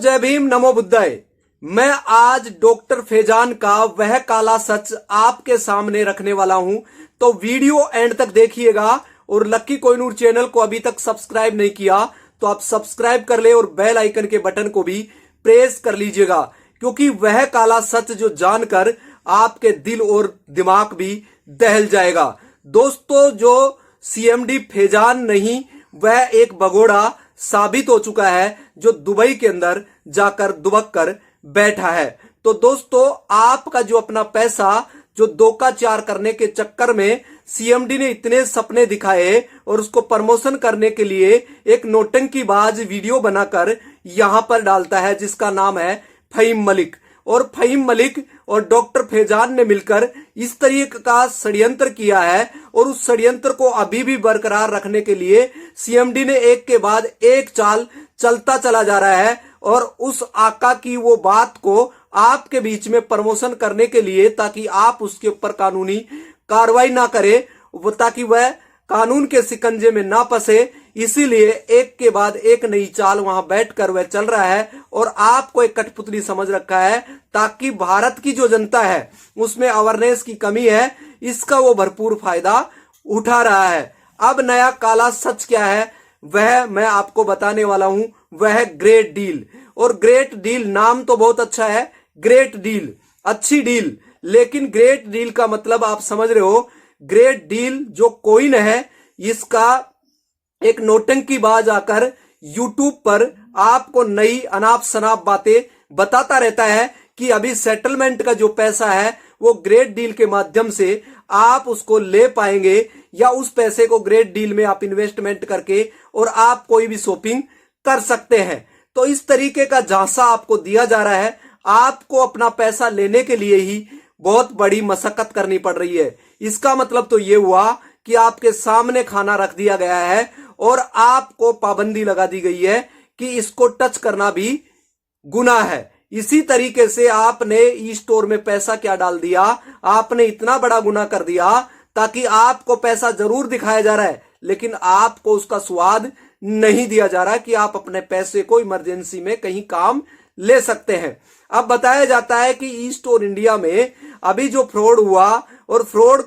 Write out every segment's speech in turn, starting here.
जय भीम, नमो बुद्धाय। मैं आज डॉक्टर फैजान का वह काला सच आपके सामने रखने वाला हूं, तो वीडियो एंड तक देखिएगा। और लक्की कोहिनूर चैनल को अभी तक सब्सक्राइब नहीं किया तो आप सब्सक्राइब कर ले और बेल आइकन के बटन को भी प्रेस कर लीजिएगा, क्योंकि वह काला सच जो जानकर आपके दिल और दिमाग भी दहल जाएगा। दोस्तों, जो सीएमडी फैजान नहीं, वह एक भगोड़ा साबित हो चुका है जो दुबई के अंदर जाकर दुबक कर बैठा है। तो दोस्तों, आपका जो अपना पैसा जो दोकाचार करने के चक्कर में सीएमडी ने इतने सपने दिखाए और उसको प्रमोशन करने के लिए एक नौटंकीबाज वीडियो बनाकर यहां पर डालता है, जिसका नाम है फहीम मलिक। और फहीम मलिक और डॉक्टर फैजान ने मिलकर इस तरीके का षड्यंत्र किया है, और उस षड्यंत्र को अभी भी बरकरार रखने के लिए सीएमडी ने एक के बाद एक चाल चलता चला जा रहा है। और उस आका की वो बात को आपके बीच में प्रमोशन करने के लिए, ताकि आप उसके ऊपर कानूनी कार्रवाई ना करें, ताकि वह कानून के शिकंजे में ना फंसे, इसीलिए एक के बाद एक नई चाल वहां बैठकर वह चल रहा है और आपको एक कठपुतली समझ रखा है, ताकि भारत की जो जनता है उसमें अवेयरनेस की कमी है, इसका वो भरपूर फायदा उठा रहा है। अब नया काला सच क्या है वह मैं आपको बताने वाला हूं, वह है ग्रेट डील। और ग्रेट डील नाम तो बहुत अच्छा है, ग्रेट डील, अच्छी डील, लेकिन ग्रेट डील का मतलब आप समझ रहे हो। ग्रेट डील जो कोइन है, इसका एक नौटंकीबाज आकर यूट्यूब पर आपको नई अनाप शनाप बातें बताता रहता है कि अभी सेटलमेंट का जो पैसा है वो ग्रेट डील के माध्यम से आप उसको ले पाएंगे, या उस पैसे को ग्रेट डील में आप इन्वेस्टमेंट करके और आप कोई भी शॉपिंग कर सकते हैं। तो इस तरीके का झांसा आपको दिया जा रहा है। आपको अपना पैसा लेने के लिए ही बहुत बड़ी मशक्कत करनी पड़ रही है। इसका मतलब तो ये हुआ कि आपके सामने खाना रख दिया गया है और आपको पाबंदी लगा दी गई है कि इसको टच करना भी गुनाह है। इसी तरीके से आपने ई स्टोर में पैसा क्या डाल दिया, आपने इतना बड़ा गुनाह कर दिया, ताकि आपको पैसा जरूर दिखाया जा रहा है लेकिन आपको उसका स्वाद नहीं दिया जा रहा कि आप अपने पैसे को इमरजेंसी में कहीं काम ले सकते हैं। अब बताया जाता है कि ई स्टोर इंडिया में अभी जो फ्रॉड हुआ, और फ्रॉड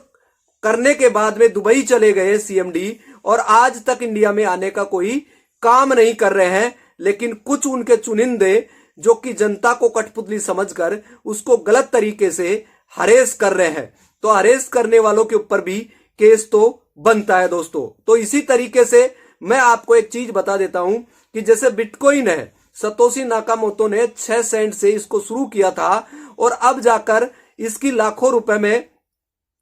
करने के बाद में दुबई चले गए सीएमडी, और आज तक इंडिया में आने का कोई काम नहीं कर रहे हैं। लेकिन कुछ उनके चुनिंदे जो कि जनता को कठपुतली समझकर उसको गलत तरीके से हरेस कर रहे हैं, तो हरेस करने वालों के ऊपर भी केस तो बनता है दोस्तों। तो इसी तरीके से मैं आपको एक चीज बता देता हूं कि जैसे बिटकॉइन है, सतोशी नाकामोटो ने 6 सेंट से इसको शुरू किया था और अब जाकर इसकी लाखों रुपए में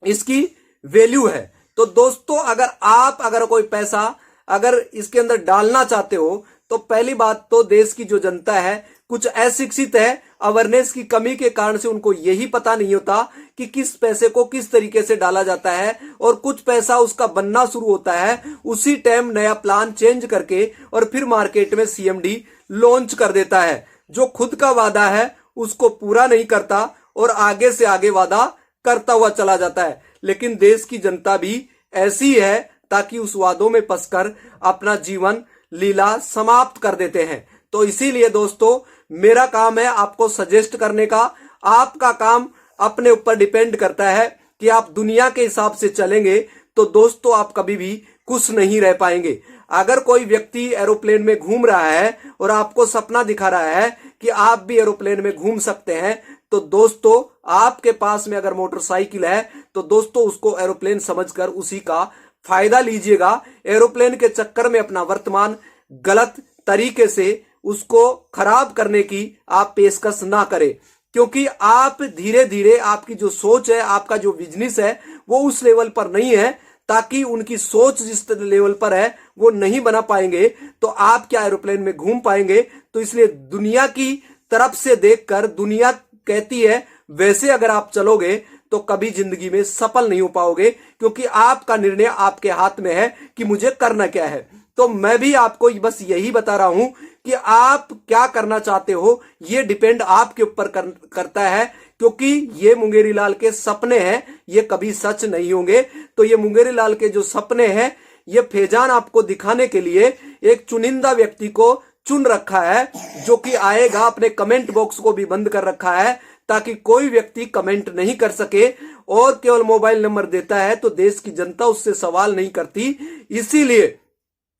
इसकी वैल्यू है। तो दोस्तों, अगर कोई पैसा अगर इसके अंदर डालना चाहते हो, तो पहली बात तो देश की जो जनता है कुछ अशिक्षित है, अवेयरनेस की कमी के कारण से उनको यही पता नहीं होता कि किस पैसे को किस तरीके से डाला जाता है, और कुछ पैसा उसका बनना शुरू होता है उसी टाइम नया प्लान चेंज करके और फिर मार्केट में सीएमडी लॉन्च कर देता है, जो खुद का वादा है उसको पूरा नहीं करता और आगे से आगे वादा करता हुआ चला जाता है। लेकिन देश की जनता भी ऐसी है, ताकि उस वादों में फंसकर अपना जीवन लीला समाप्त कर देते हैं। तो इसीलिए दोस्तों, मेरा काम है आपको सजेस्ट करने का। आपका काम अपने ऊपर डिपेंड करता है कि आप दुनिया के हिसाब से चलेंगे तो दोस्तों आप कभी भी खुश नहीं रह पाएंगे। अगर कोई व्यक्ति एरोप्लेन में घूम रहा है और आपको सपना दिखा रहा है कि आप भी एरोप्लेन में घूम सकते हैं, तो दोस्तों आपके पास में अगर मोटरसाइकिल है तो दोस्तों उसको एरोप्लेन समझकर उसी का फायदा लीजिएगा। एरोप्लेन के चक्कर में अपना वर्तमान गलत तरीके से उसको खराब करने की आप पेशकश ना करें, क्योंकि आप धीरे धीरे आपकी जो सोच है, आपका जो बिजनेस है वो उस लेवल पर नहीं है, ताकि उनकी सोच जिस लेवल पर है वो नहीं बना पाएंगे तो आप क्या एरोप्लेन में घूम पाएंगे। तो इसलिए दुनिया की तरफ से देखकर दुनिया कहती है वैसे अगर आप चलोगे तो कभी जिंदगी में सफल नहीं हो पाओगे, क्योंकि आपका निर्णय आपके हाथ में है कि मुझे करना क्या है। तो मैं भी आपको बस यही बता रहा हूं कि आप क्या करना चाहते हो, ये डिपेंड आपके ऊपर करता है, क्योंकि ये मुंगेरी लाल के सपने हैं, ये कभी सच नहीं होंगे। तो ये मुंगेरी लाल के जो सपने हैं, ये फैजान आपको दिखाने के लिए एक चुनिंदा व्यक्ति को चुन रखा है, जो कि आएगा। अपने कमेंट बॉक्स को भी बंद कर रखा है ताकि कोई व्यक्ति कमेंट नहीं कर सके, और केवल मोबाइल नंबर देता है तो देश की जनता उससे सवाल नहीं करती। इसीलिए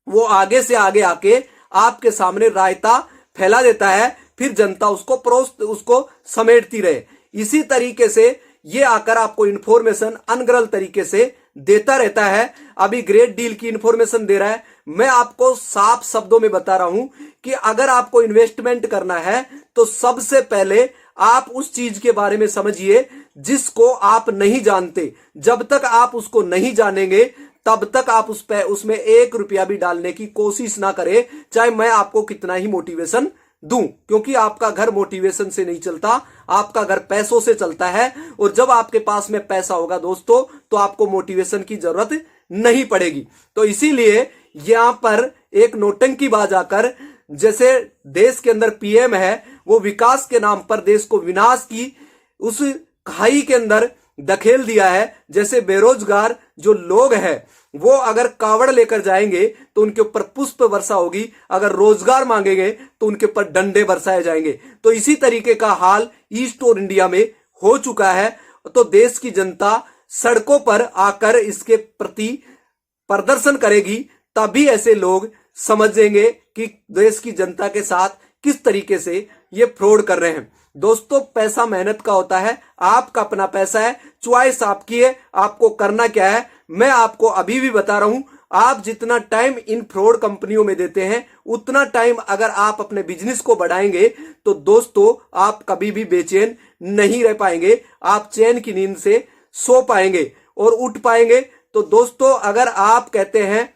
वो आगे से आगे आके आपके सामने रायता फैला देता है, फिर जनता उसको समेटती रहे। इसी तरीके से ये आकर आपको इंफॉर्मेशन अनगरल तरीके से देता रहता है। अभी ग्रेट डील की इंफॉर्मेशन दे रहा है। मैं आपको साफ शब्दों में बता रहा हूं कि अगर आपको इन्वेस्टमेंट करना है तो सबसे पहले आप उस चीज के बारे में समझिए जिसको आप नहीं जानते। जब तक आप उसको नहीं जानेंगे तब तक आप उसमें 1 रुपया भी डालने की कोशिश ना करें, चाहे मैं आपको कितना ही मोटिवेशन दूं, क्योंकि आपका घर मोटिवेशन से नहीं चलता, आपका घर पैसों से चलता है। और जब आपके पास में पैसा होगा दोस्तों तो आपको मोटिवेशन की जरूरत नहीं पड़ेगी। तो इसीलिए यहां पर एक नौटंकी बाज आकर, जैसे देश के अंदर पीएम है, वो विकास के नाम पर देश को विनाश की उस खाई के अंदर धकेल दिया है। जैसे बेरोजगार जो लोग हैं वो अगर कावड़ लेकर जाएंगे तो उनके ऊपर पुष्प वर्षा होगी, अगर रोजगार मांगेंगे तो उनके ऊपर डंडे बरसाए जाएंगे। तो इसी तरीके का हाल ईस्ट और इंडिया में हो चुका है। तो देश की जनता सड़कों पर आकर इसके प्रति प्रदर्शन करेगी, तभी ऐसे लोग समझेंगे कि देश की जनता के साथ किस तरीके से ये फ्रॉड कर रहे हैं। दोस्तों, पैसा मेहनत का होता है, आपका अपना पैसा है, चॉइस आपकी है, आपको करना क्या है। मैं आपको अभी भी बता रहा हूं, आप जितना टाइम इन फ्रॉड कंपनियों में देते हैं उतना टाइम अगर आप अपने बिजनेस को बढ़ाएंगे तो दोस्तों आप कभी भी बेचैन नहीं रह पाएंगे, आप चैन की नींद से सो पाएंगे और उठ पाएंगे। तो दोस्तों, अगर आप कहते हैं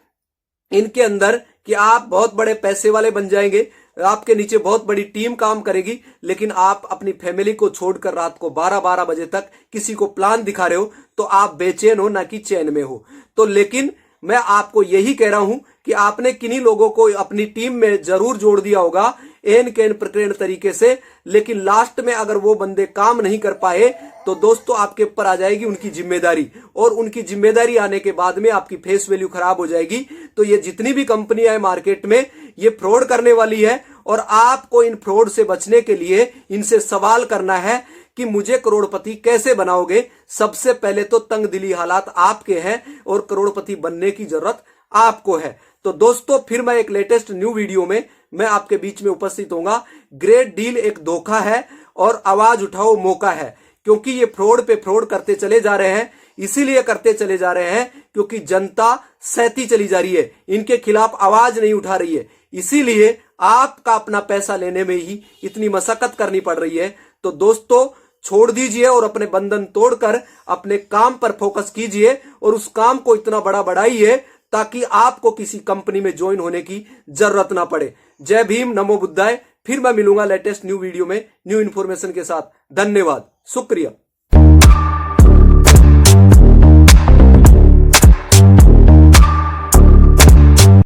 इनके अंदर कि आप बहुत बड़े पैसे वाले बन जाएंगे, आपके नीचे बहुत बड़ी टीम काम करेगी, लेकिन आप अपनी फैमिली को छोड़कर रात को 12-12 बजे तक किसी को प्लान दिखा रहे हो, तो आप बेचैन हो ना कि चैन में हो। तो लेकिन मैं आपको यही कह रहा हूं कि आपने किन्हीं लोगों को अपनी टीम में जरूर जोड़ दिया होगा एन कैन प्रकरण तरीके से, लेकिन लास्ट में अगर वो बंदे काम नहीं कर पाए तो दोस्तों आपके ऊपर आ जाएगी उनकी जिम्मेदारी, और उनकी जिम्मेदारी आने के बाद में आपकी फेस वैल्यू खराब हो जाएगी। तो ये जितनी भी कंपनियां हैं मार्केट में ये फ्रॉड करने वाली है, और आपको इन फ्रॉड से बचने के लिए इनसे सवाल करना है कि मुझे करोड़पति कैसे बनाओगे। सबसे पहले तो तंगदिली हालात आपके हैं और करोड़पति बनने की जरूरत आपको है। तो दोस्तों, फिर मैं एक लेटेस्ट न्यू वीडियो में मैं आपके बीच में उपस्थित होऊंगा। ग्रेट डील एक धोखा है और आवाज उठाओ मौका है, क्योंकि ये फ्रॉड पे फ्रॉड करते चले जा रहे हैं। इसीलिए करते चले जा रहे हैं क्योंकि जनता सहती चली जा रही है, इनके खिलाफ आवाज नहीं उठा रही है। इसीलिए आपका अपना पैसा लेने में ही इतनी मशक्कत करनी पड़ रही है। तो दोस्तों, छोड़ दीजिए और अपने बंधन तोड़कर अपने काम पर फोकस कीजिए, और उस काम को इतना बड़ा बढ़ाइए ताकि आपको किसी कंपनी में ज्वाइन होने की जरूरत ना पड़े। जय भीम, नमो बुद्धाय। फिर मैं मिलूंगा लेटेस्ट न्यू वीडियो में न्यू इन्फॉर्मेशन के साथ। धन्यवाद, शुक्रिया।